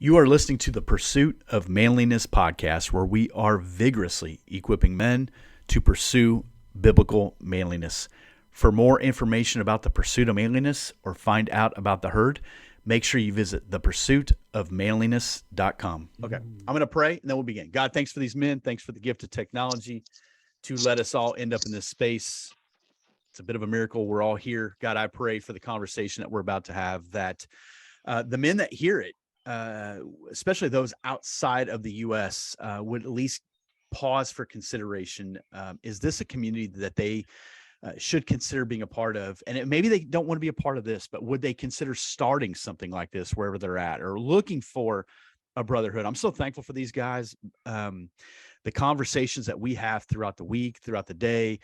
You are listening to the Pursuit of Manliness podcast, where we are vigorously equipping men to pursue biblical manliness. For more information about the pursuit of manliness or find out about the herd, make sure you visit thepursuitofmanliness.com. Okay, I'm going to pray and then we'll begin. God, thanks for these men. Thanks for the gift of technology to let us all end up in this space. It's a bit of a miracle. We're all here. God, I pray for the conversation that we're about to have, that the men that hear it, especially those outside of the U.S., would at least pause for consideration. Is this a community that they should consider being a part of? And maybe they don't want to be a part of this, but would they consider starting something like this wherever they're at, or looking for a brotherhood? I'm so thankful for these guys. The conversations that we have throughout the week, throughout the day,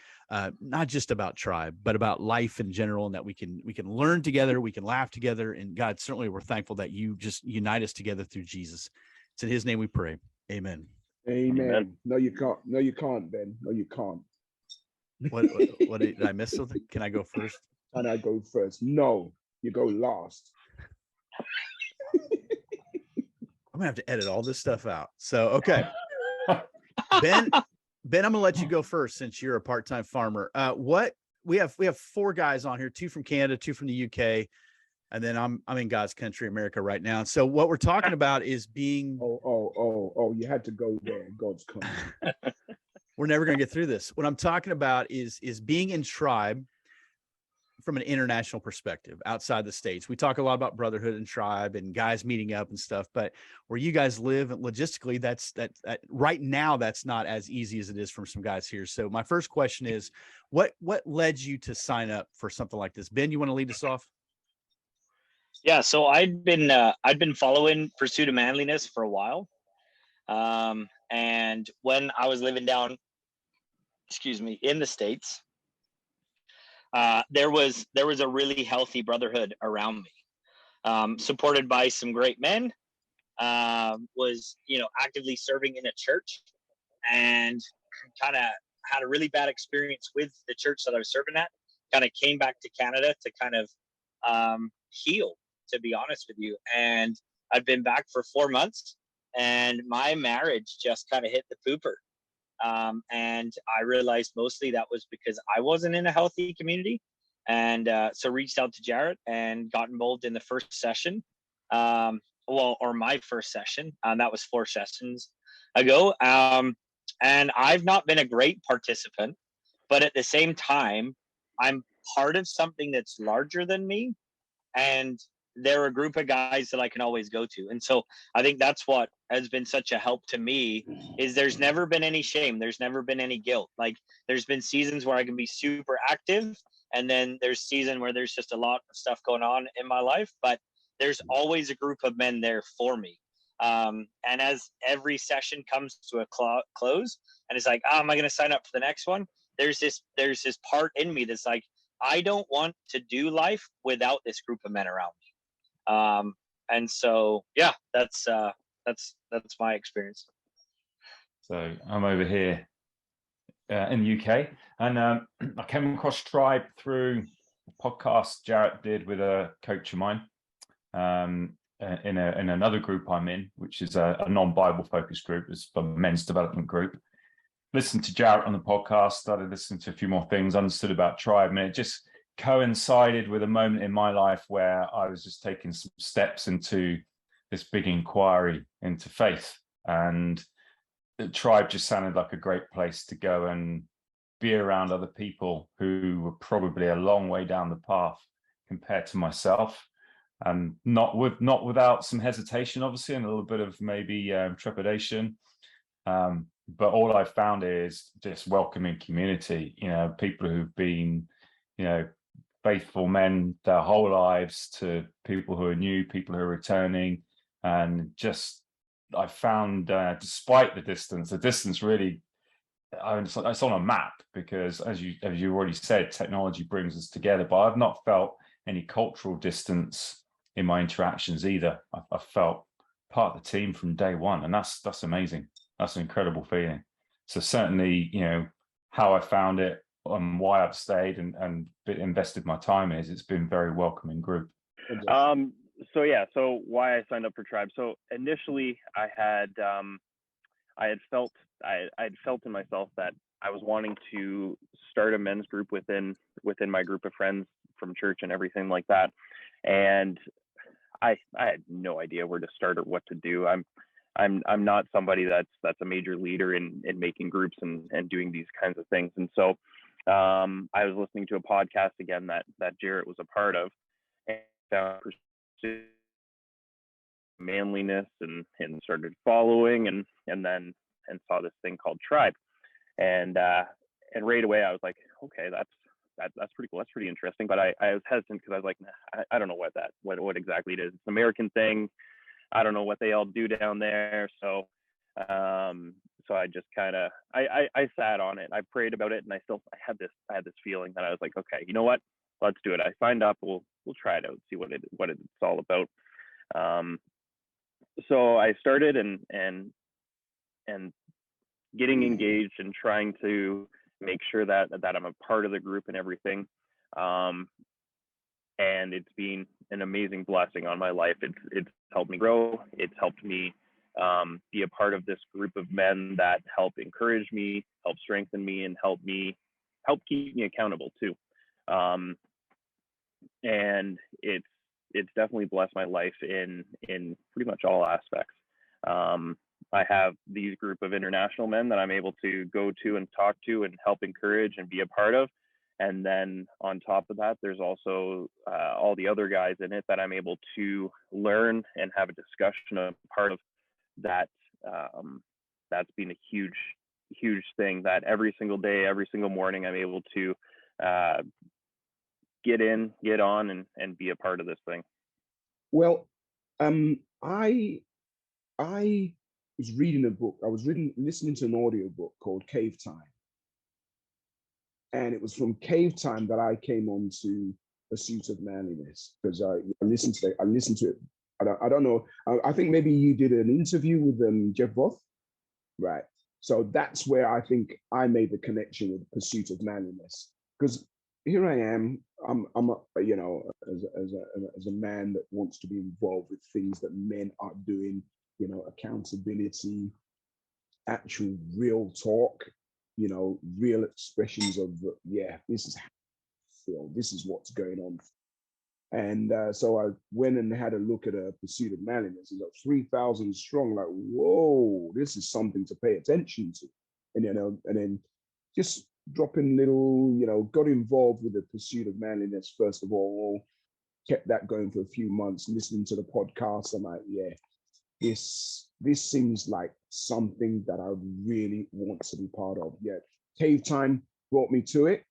not just about Tribe, but about life in general, and that we can learn together, we can laugh together. And God, certainly we're thankful that you just unite us together through Jesus. It's in his name we pray. Amen. Amen. No, you can't. No, you can't, Ben. No, you can't. What did I miss something? Can I go first? Can I go first? No, you go last. I'm gonna have to edit all this stuff out. So, okay. Ben, I'm gonna let you go first since you're a part-time farmer. What we have four guys on here, two from Canada, two from the UK, and then I'm in God's country, America, right now. So what we're talking about is being. Oh! You had to go there, God's country. We're never gonna get through this. What I'm talking about is being in Tribe from an international perspective outside the States. We talk a lot about brotherhood and Tribe and guys meeting up and stuff, but where you guys live, and logistically, that right now, that's not as easy as it is from some guys here. So my first question is, what led you to sign up for something like this? Ben, you want to lead us off? Yeah, so I'd been following Pursuit of Manliness for a while, and when I was living down, in the States, there was a really healthy brotherhood around me, supported by some great men. Was actively serving in a church, and kind of had a really bad experience with the church that I was serving at. Kind of came back to Canada to kind of heal, to be honest with you. And I've been back for 4 months, and my marriage just kind of hit the pooper. And I realized mostly that was because I wasn't in a healthy community. And so reached out to Jarrett and got involved in the first session. My first session. That was 4 sessions ago. And I've not been a great participant, but at the same time, I'm part of something that's larger than me. And they're a group of guys that I can always go to. And so I think that's what has been such a help to me, is there's never been any shame. There's never been any guilt. Like, there's been seasons where I can be super active, and then there's season where there's just a lot of stuff going on in my life, but there's always a group of men there for me. And as every session comes to a close, and it's like, am I going to sign up for the next one? There's this part in me that's like, I don't want to do life without this group of men around me. And so, yeah, that's my experience. So I'm over here in the UK, and I came across Tribe through a podcast Jarrett did with a coach of mine in another group I'm in, which is a non-Bible focused group. It's a men's development group. Listened to Jarrett on the podcast, started listening to a few more things, understood about Tribe, and it just coincided with a moment in my life where I was just taking some steps into this big inquiry into faith, and the Tribe just sounded like a great place to go and be around other people who were probably a long way down the path compared to myself, and not without some hesitation, obviously, and a little bit of maybe trepidation. But all I found is just welcoming community, people who've been, faithful men their whole lives, to people who are new, people who are returning. And just, I found, despite the distance really, it's on a map, because as you already said, technology brings us together, but I've not felt any cultural distance in my interactions either. I felt part of the team from day one, and that's amazing. That's an incredible feeling. So certainly, how I found it and why I've stayed and invested my time it's been very welcoming group. so why I signed up for Tribe. So initially I had felt in myself that I was wanting to start a men's group within my group of friends from church and everything like that. And I had no idea where to start or what to do. I'm not somebody that's a major leader in making groups and doing these kinds of things. And so I was listening to a podcast again that Jarrett was a part of, and manliness and started following and saw this thing called Tribe. And right away I was like, okay, that's pretty cool. That's pretty interesting. But I was hesitant because I was like, nah, I don't know what exactly it is. It's an American thing. I don't know what they all do down there. So I just kind of I sat on it. I prayed about it, and I had this feeling that I was like, okay, you know what? Let's do it. I signed up. We'll try it out, see what it's all about. So I started and getting engaged and trying to make sure that I'm a part of the group and everything. And it's been an amazing blessing on my life. It's helped me grow. It's helped me be a part of this group of men that help encourage me, help strengthen me, and help keep me accountable too. And it's definitely blessed my life in pretty much all aspects. I have these group of international men that I'm able to go to and talk to and help encourage and be a part of. And then on top of that, there's also all the other guys in it that I'm able to learn and have a discussion of part of that. That's been a huge thing that every single day, every single morning, I'm able to get on and be a part of this thing. Well, I was reading a book. I was listening to an audio book called Cave Time. And it was from Cave Time that I came on to Pursuit of Manliness, because I listened to it. I don't know. I think maybe you did an interview with Jeff Voth, right? So that's where I think I made the connection with Pursuit of Manliness, because here I am. I'm as a man that wants to be involved with things that men are doing. Accountability, actual real talk. Real expressions of, this is how I feel, this is what's going on. And so I went and had a look at a Pursuit of Manliness. It's like 3,000 strong, like, whoa, this is something to pay attention to. And then just dropping little, got involved with the Pursuit of Manliness, first of all, kept that going for a few months, listening to the podcast. I'm like, yeah, this seems like something that I really want to be part of. Yeah, Cave Time brought me to it,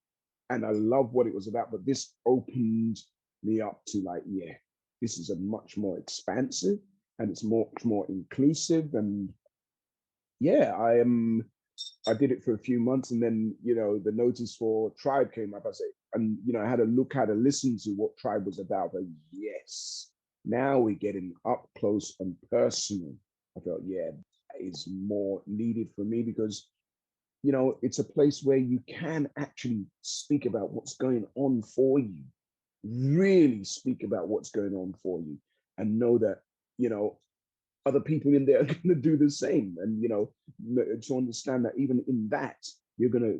and I love what it was about. But this opened me up to, like, yeah, this is a much more expansive, and it's much more inclusive. And yeah, I did it for a few months, and then the notice for Tribe came up. I say, and I had to listen to what Tribe was about. And yes, now we're getting up close and personal. I felt, yeah, that is more needed for me, because it's a place where you can actually speak about what's going on for you, really speak about what's going on for you, and know that other people in there are going to do the same. And to understand that even in that, you're gonna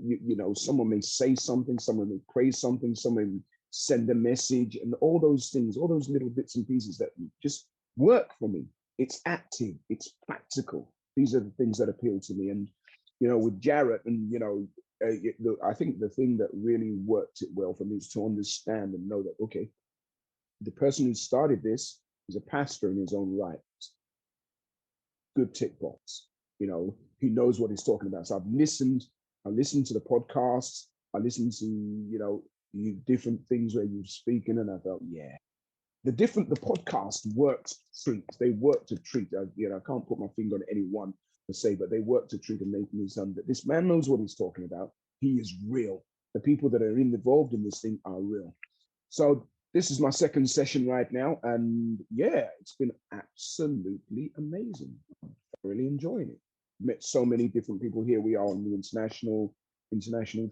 someone may say something, someone may praise something, someone may send a message, and all those things, all those little bits and pieces that just work for me. It's active, it's practical. These are the things that appeal to me. And with Jarrett, and I think the thing that really worked it well for me is to understand and know that, okay, the person who started this is a pastor in his own right. Good tick box. He knows what he's talking about. So I listened to the podcasts. I listened to different things where you're speaking, and I felt, yeah, the podcast worked treat. They work to treat. I can't put my finger on any one per se, but they work to treat and make me sound that this man knows what he's talking about. He is real. The people that are involved in this thing are real. So this is my second session right now, and yeah, it's been absolutely amazing. I'm really enjoying it. Met so many different people. Here we are on the international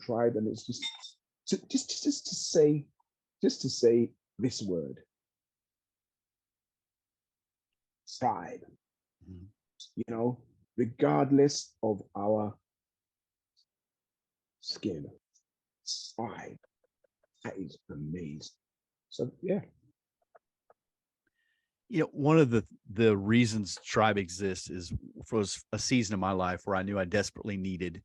Tribe, and it's just to say this word: tribe. Mhm. You know, regardless of our skin, tribe. That is amazing. So yeah. You know, one of the reasons Tribe exists is was a season of my life where I knew I desperately needed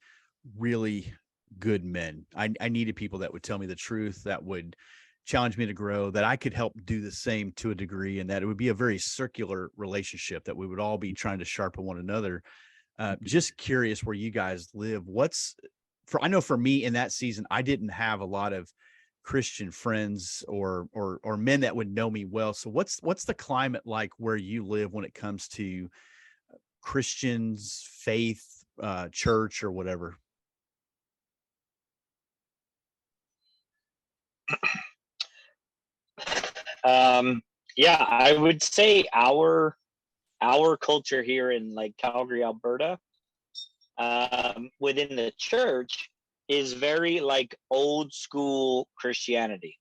really good men. I needed people that would tell me the truth, that would challenge me to grow, that I could help do the same to a degree, and that it would be a very circular relationship, that we would all be trying to sharpen one another. Just curious where you guys live. What's for I know for me in that season, I didn't have a lot of Christian friends or men that would know me well. So what's the climate like where you live when it comes to Christians, faith, church, or whatever? Yeah, I would say our culture here in like Calgary, Alberta, within the church is very like old school Christianity.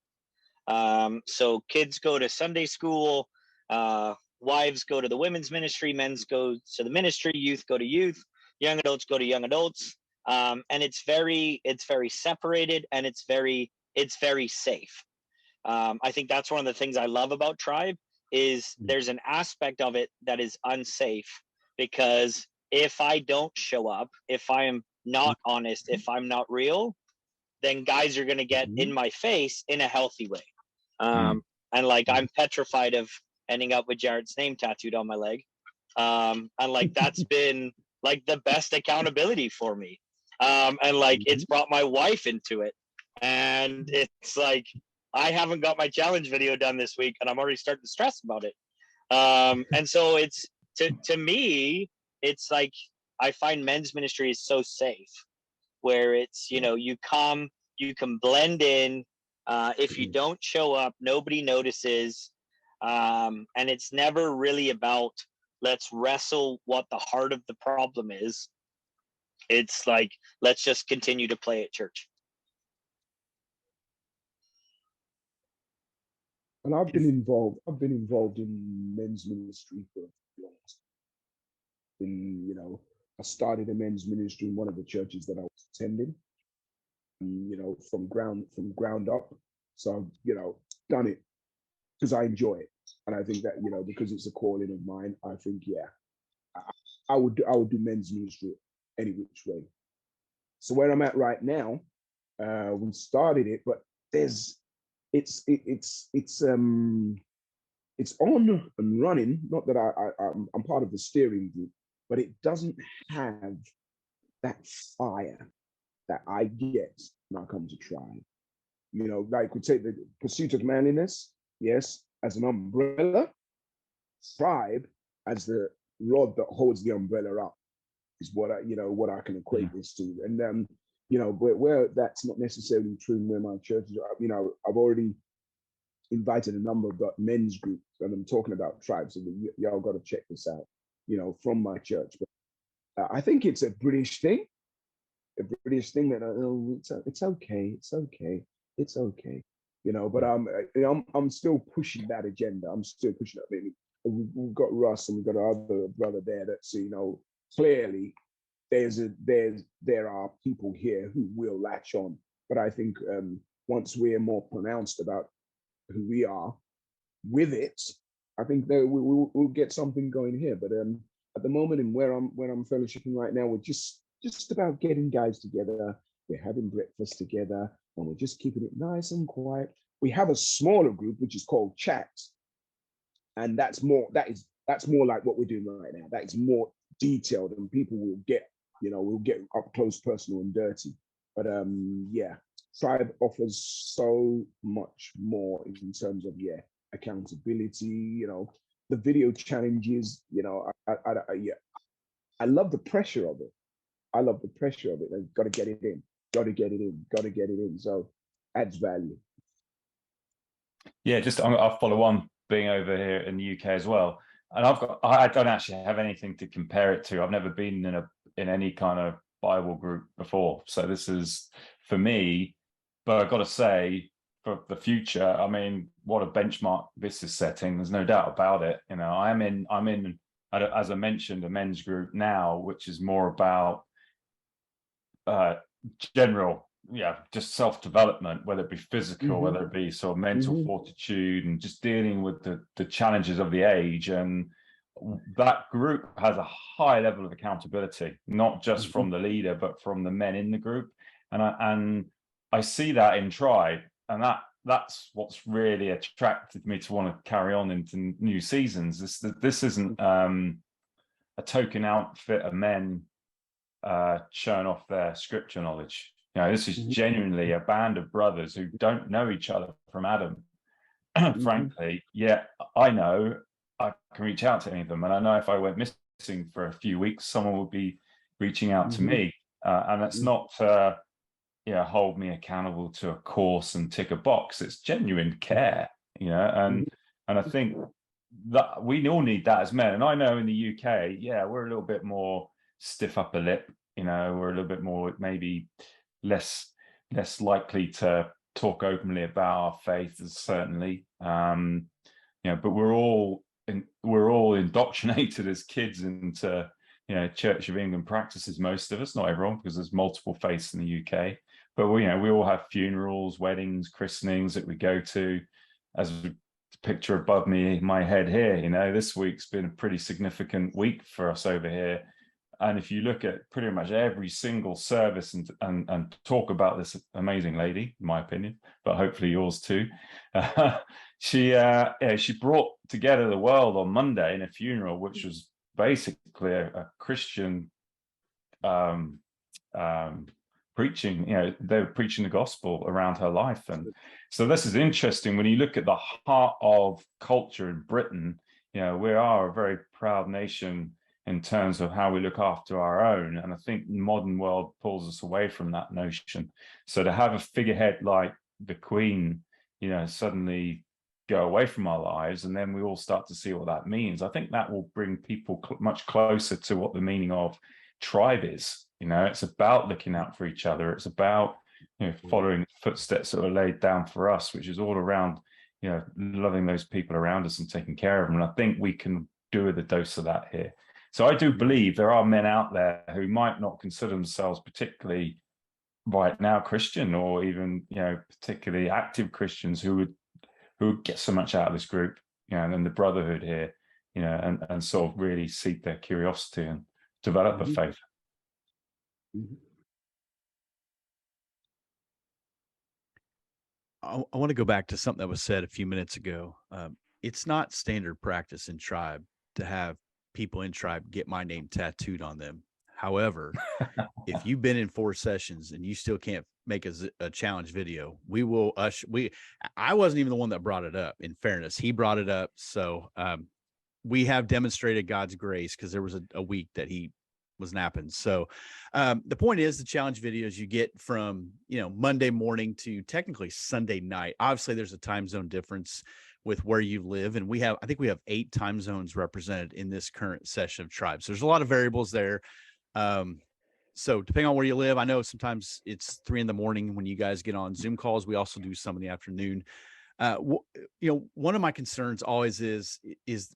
So kids go to Sunday school, wives go to the women's ministry, men's go to the ministry, youth go to youth, young adults go to young adults. And it's very separated, and it's very safe. I think that's one of the things I love about Tribe is there's an aspect of it that is unsafe, because if I don't show up, if I am not honest, if I'm not real, then guys are going to get in my face in a healthy way. And like I'm petrified of ending up with Jared's name tattooed on my leg. And like that's been like the best accountability for me. And like it's brought my wife into it. And it's like I haven't got my challenge video done this week, and I'm already starting to stress about it. And so it's to me, it's like I find men's ministry is so safe, where it's you can blend in. If you don't show up, nobody notices, and it's never really about let's wrestle what the heart of the problem is. It's like let's just continue to play at church. And I've been involved in men's ministry for long. I started a men's ministry in one of the churches that I was attending, from ground up. So I've, done it because I enjoy it. And I think that, because it's a calling of mine, I think, yeah, I would do men's ministry any which way. So where I'm at right now, we started it, but it's on and running. Not that I'm part of the steering group, but it doesn't have that fire that I get when I come to Tribe. Like we take the pursuit of manliness, yes, as an umbrella. Tribe as the rod that holds the umbrella up is what I can equate this to. And where that's not necessarily true in where my church is, I've already invited a number of the men's groups, and I'm talking about Tribes, so y'all got to check this out, from my church. But I think it's a British thing that it's okay. But I'm still pushing that agenda. I'm still pushing that. Maybe we've got Russ and we've got our other brother there that's clearly there are people here who will latch on. But I think once we're more pronounced about who we are with it, I think that we'll get something going here. But at the moment, and where I'm fellowshipping right now, we're just about getting guys together. We're having breakfast together, and we're just keeping it nice and quiet. We have a smaller group which is called Chats, and that's more like what we're doing right now. That is more detailed, and people will get we'll get up close, personal, and dirty. But yeah, Tribe offers so much more in terms of accountability. The video challenges. I love the pressure of it. I've got to get it in. Got to get it in. So adds value. Yeah, I'll follow on being over here in the UK as well. And I don't actually have anything to compare it to. I've never been in any kind of Bible group before. So this is for me, but I've got to say, for the future, I mean, what a benchmark this is setting. There's no doubt about it. You know, I'm in, as I mentioned, a men's group now, which is more about general, just self-development, whether it be physical, whether it be sort of mental fortitude, and just dealing with the challenges of the age. And that group has a high level of accountability, not just from the leader, but from the men in the group. And I see that in Tribe, and that's what's really attracted me to want to carry on into new seasons. This isn't a token outfit of men churn off their scripture knowledge. You know, this is genuinely a band of brothers who don't know each other from Adam. Frankly, I know I can reach out to any of them, and I know if I went missing for a few weeks, someone would be reaching out to me, and that's not hold me accountable to a course and tick a box. It's genuine care, and I think that we all need that as men. And I know in the UK, we're a little bit more stiff upper lip, we're a little bit more, maybe less likely to talk openly about our faith, certainly, but we're all indoctrinated as kids into Church of England practices, most of us, not everyone, because there's multiple faiths in the UK. But we all have funerals, weddings, christenings that we go to. As a picture above my head here, this week's been a pretty significant week for us over here. And if you look at pretty much every single service and talk about this amazing lady, in my opinion, but hopefully yours too, she brought together the world on Monday in a funeral, which was basically a Christian preaching. They were preaching the gospel around her life. And so this is interesting when you look at the heart of culture in Britain. We are a very proud nation in terms of how we look after our own. And I think the modern world pulls us away from that notion. So to have a figurehead like the Queen, suddenly go away from our lives, and then we all start to see what that means, I think that will bring people much closer to what the meaning of tribe is. It's about looking out for each other. It's about following footsteps that were laid down for us, which is all around loving those people around us and taking care of them. And I think we can do with a dose of that here. So I do believe there are men out there who might not consider themselves particularly right now Christian, or even particularly active Christians, who would get so much out of this group, and then the brotherhood here, and sort of really seek their curiosity and develop a faith. I want to go back to something that was said a few minutes ago. It's not standard practice in Tribe to have people in Tribe get my name tattooed on them. However, if you've been in 4 sessions and you still can't make a challenge video, we will I wasn't even the one that brought it up. In fairness, he brought it up. So we have demonstrated God's grace, because there was a week that he was napping. So the point is, the challenge videos you get from Monday morning to technically Sunday night. Obviously there's a time zone difference with where you live, and I think we have 8 time zones represented in this current session of Tribe. So there's a lot of variables there. So depending on where you live, I know sometimes it's 3 a.m. when you guys get on Zoom calls. We also do some in the afternoon. One of my concerns always is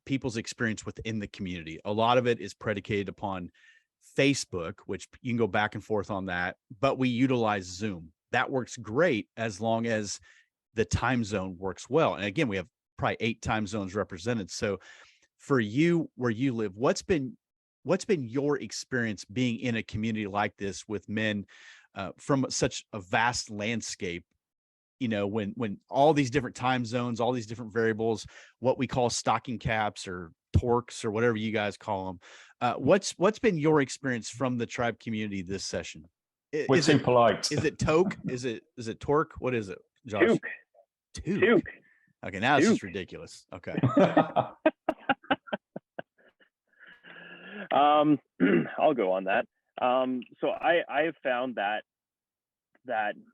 people's experience within the community. A lot of it is predicated upon Facebook, which you can go back and forth on that, but we utilize Zoom. That works great as long as the time zone works well. And again, we have probably 8 time zones represented. So for you, where you live, what's been your experience being in a community like this with men from such a vast landscape? When all these different time zones, all these different variables, what we call stocking caps or torques or whatever you guys call them. What's been your experience from the Tribe community this session? We're too polite. Is it toke? Is it torque? What is it, Josh? Toque. Okay, now it's just ridiculous. Okay. I'll go on that. So I have found that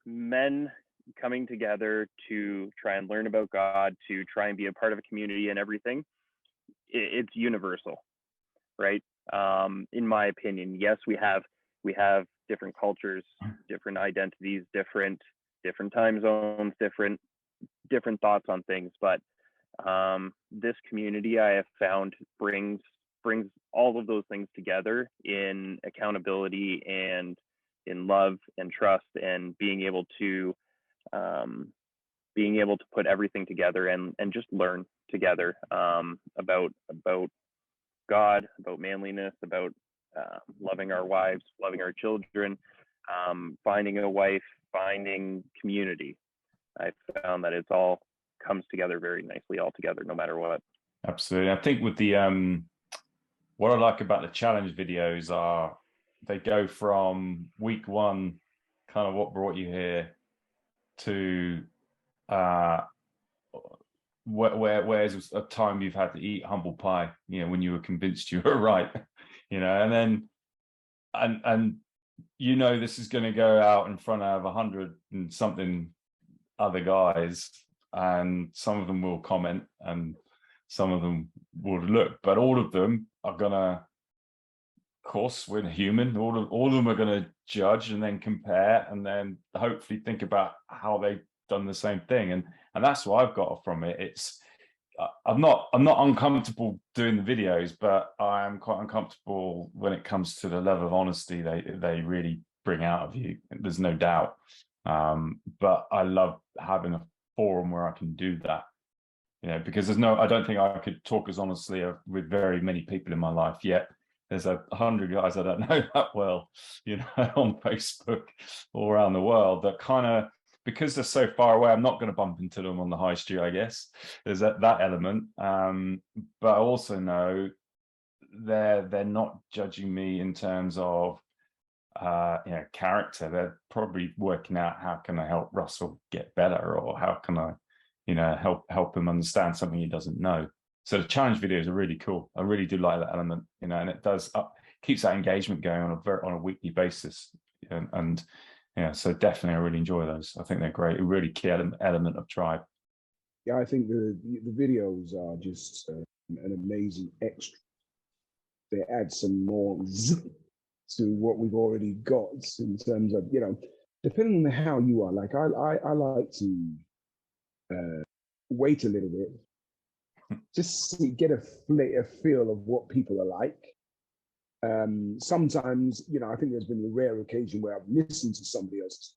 men coming together to try and learn about God, to try and be a part of a community and everything, it's universal, right? In my opinion, yes, we have different cultures, different identities, different time zones, different different thoughts on things, but this community I have found brings all of those things together in accountability and in love and trust, and being able to put everything together and just learn together about God, about manliness, about loving our wives, loving our children, finding a wife, finding community. I found that it's all comes together very nicely all together, no matter what. Absolutely. I think with the what I like about the challenge videos are they go from week one, kind of what brought you here, to where's a time you've had to eat humble pie, you know, when you were convinced you were right, you know, and then and you know this is going to go out in front of 100 and something other guys, and some of them will comment and some of them will look, but all of them are gonna, of course, we're human, all of them are going to judge and then compare and then hopefully think about how they've done the same thing, and that's what I've got from it. It's I'm not uncomfortable doing the videos, but I am quite uncomfortable when it comes to the level of honesty they really bring out of you. There's no doubt. But I love having a forum where I can do that, you know, because I don't think I could talk as honestly with very many people in my life yet. There's 100 guys I don't know that well, you know, on Facebook all around the world that kind of, because they're so far away, I'm not going to bump into them on the high street, I guess. There's that element. But I also know they're not judging me in terms of you know, character. They're probably working out how can I help Russell get better, or how can I, you know, help him understand something he doesn't know. So the challenge videos are really cool. I really do like that element, you know, and it does keeps that engagement going on a weekly basis, and yeah, so definitely I really enjoy those. I think they're great. A really key element of Tribe. Yeah, I think the videos are just an amazing extra. They add some more to what we've already got in terms of, you know, depending on how you are. Like I like to wait a little bit, just to get a feel of what people are like. Sometimes, you know, I think there's been a rare occasion where I've listened to somebody else.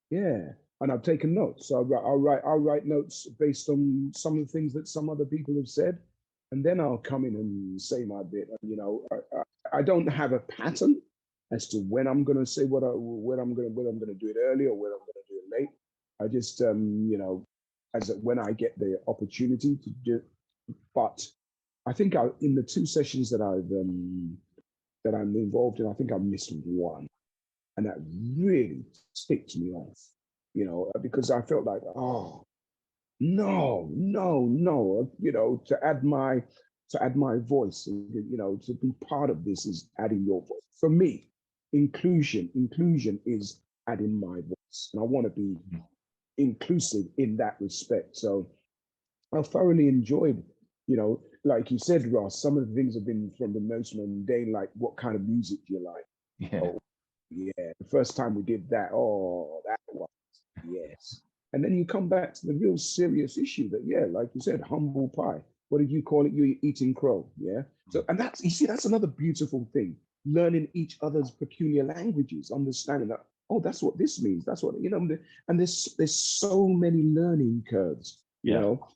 Yeah, and I've taken notes. So I'll write notes based on some of the things that some other people have said, and then I'll come in and say my bit. You know, I don't have a pattern as to when I'm going to say whether I'm going to do it early or whether I'm going to do it late. I just you know, when I get the opportunity to do it. But I think in the 2 sessions that I'm involved in, I think I missed one, and that really ticked me off. You know, because I felt like, oh, no, you know, to add my voice, you know, to be part of this is adding your voice. For me, inclusion is adding my voice, and I want to be inclusive in that respect. So I thoroughly enjoyed, you know, like you said, Ross, some of the things have been from the most mundane, like what kind of music do you like? Yeah. Oh, yeah. The first time we did that, oh, that was, yes. And then you come back to the real serious issue that, yeah, like you said, humble pie. What did you call it? You're eating crow, yeah? So, and that's, you see, that's another beautiful thing. Learning each other's peculiar languages, understanding that, oh, that's what this means. That's what, you know, and there's so many learning curves, you know?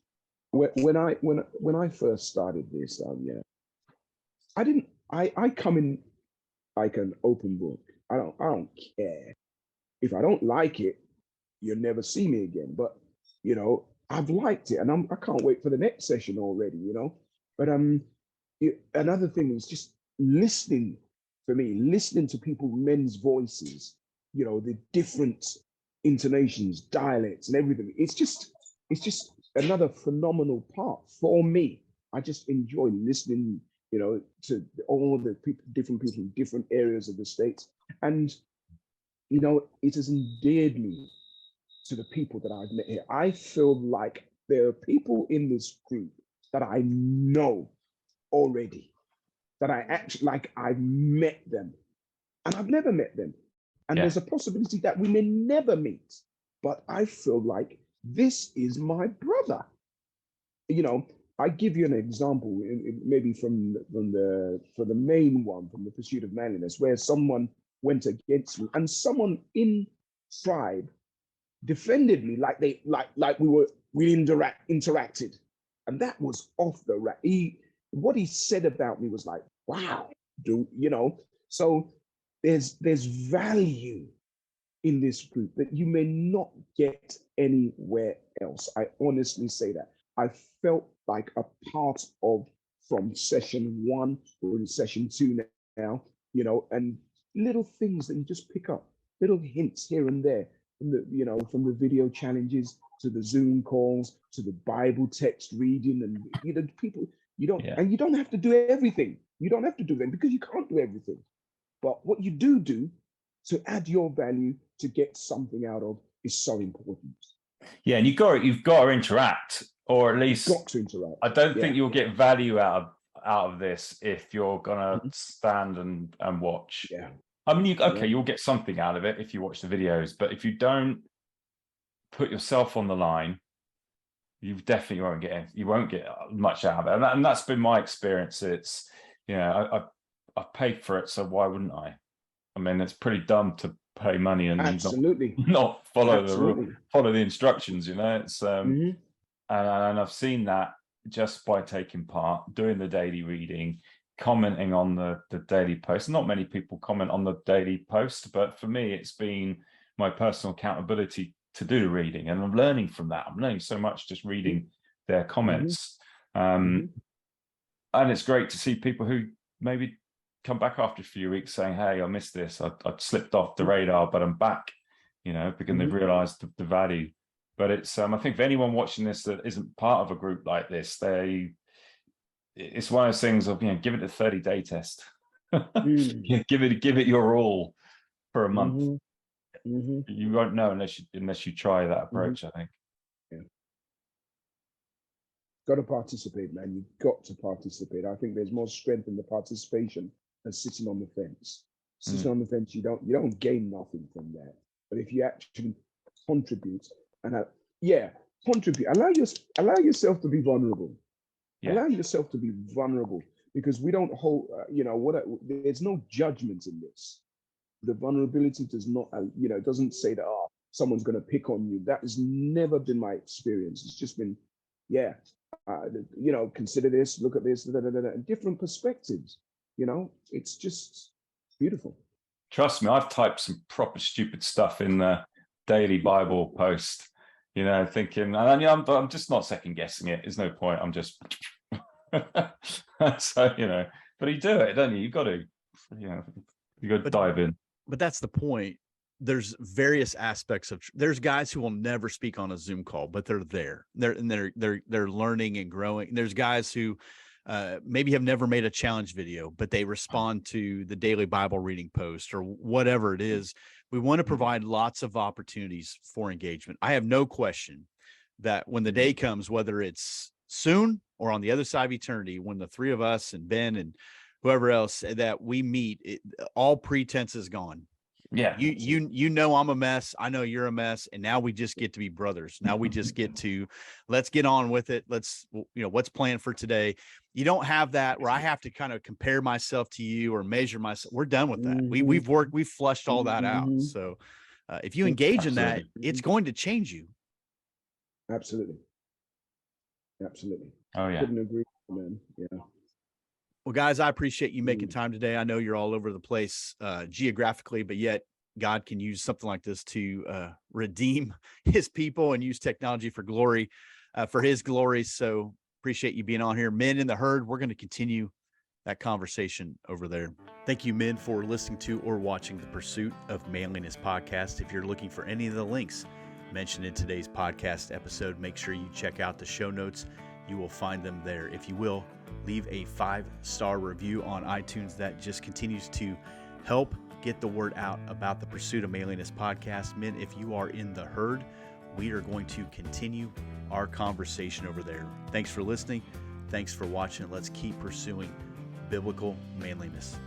When I first started this, yeah, I come in like an open book. I don't care. If I don't like it, you'll never see me again. But you know, I've liked it, and I can't wait for the next session already. You know, but another thing is just listening. For me, listening to men's voices. You know, the different intonations, dialects, and everything. It's just another phenomenal part for me. I just enjoy listening, you know, to all the different people in different areas of the States. And, you know, it has endeared me to the people that I've met here. I feel like there are people in this group that I know already, that I actually, like, I've met them and I've never met them. And there's a possibility that we may never meet. But I feel like this is my brother. You know, I give you an example, maybe from the main one, from the Pursuit of Manliness, where someone went against me, and someone in tribe defended me like we interacted, and that was off the rack. What he said about me was like, wow, dude, you know. So there's value in this group that you may not get anywhere else. I honestly say that. I felt like a part of, from session 1, we're in session 2 now, you know, and little things that you just pick up, little hints here and there, from from the video challenges to the Zoom calls to the Bible text reading, and people, you don't have to do everything. You don't have to do them because you can't do everything. But what you do to add your value, to get something out of, is so important. Yeah, and you've got to interact, or at least got to interact. I don't think you'll get value out of this if you're gonna stand and watch. Yeah. I mean, you'll get something out of it if you watch the videos, but if you don't put yourself on the line, you definitely won't get much out of it. And that's been my experience. It's, I paid for it, so why wouldn't I? I mean, it's pretty dumb to pay money and not follow the instructions. It's and I've seen that just by taking part, doing the daily reading, commenting on the daily post. Not many people comment on the daily post, but for me, it's been my personal accountability to do the reading, and I'm learning from that. I'm learning so much just reading their comments. And it's great to see people who maybe come back after a few weeks saying, hey, I missed this. I slipped off the radar, but I'm back, because they've realized the value. But it's, I think for anyone watching this that isn't part of a group like this, it's one of those things of, give it a 30-day test. Give it your all for a month. You won't know unless you try that approach, I think. Yeah. Got to participate, man. You've got to participate. I think there's more strength in the participation than sitting on the fence. Sitting on the fence, you don't gain nothing from that. But if you actually contribute and contribute, allow yourself to be vulnerable. Yeah. Allow yourself to be vulnerable, because we don't hold, there's no judgment in this. The vulnerability does not, it doesn't say that, someone's going to pick on you. That has never been my experience. It's just been, consider this, look at this, different perspectives. It's just beautiful. Trust me, I've typed some proper stupid stuff in the daily Bible post, thinking, and I'm just not second guessing it. There's no point. I'm just, so, but you do it, don't you? You've got to, dive in. But that's the point. There's various aspects of, there's guys who will never speak on a Zoom call, but they're there. They're learning and growing. There's guys who maybe have never made a challenge video, but they respond to the daily Bible reading post or whatever it is. We want to provide lots of opportunities for engagement. I have no question that when the day comes, whether it's soon or on the other side of eternity, when the three of us and Ben and whoever else that we meet, all pretense is gone. Yeah. I'm a mess. I know you're a mess. And now we just get to be brothers. Now we just get to, let's get on with it. Let's, what's planned for today. You don't have that where I have to kind of compare myself to you or measure myself. We're done with that. We've flushed all that out. So if you engage in that, it's going to change you. Absolutely. Oh yeah. Couldn't agree, man. Yeah. Well, guys, I appreciate you making time today. I know you're all over the place geographically, but yet God can use something like this to redeem his people and use technology for glory, for his glory. So appreciate you being on here. Men in the Herd, we're going to continue that conversation over there. Thank you, men, for listening to or watching the Pursuit of Manliness podcast. If you're looking for any of the links mentioned in today's podcast episode, make sure you check out the show notes. You will find them there. If you will, leave a 5-star review on iTunes. That just continues to help get the word out about the Pursuit of Manliness podcast. Men, if you are in the herd, we are going to continue our conversation over there. Thanks for listening. Thanks for watching. Let's keep pursuing biblical manliness.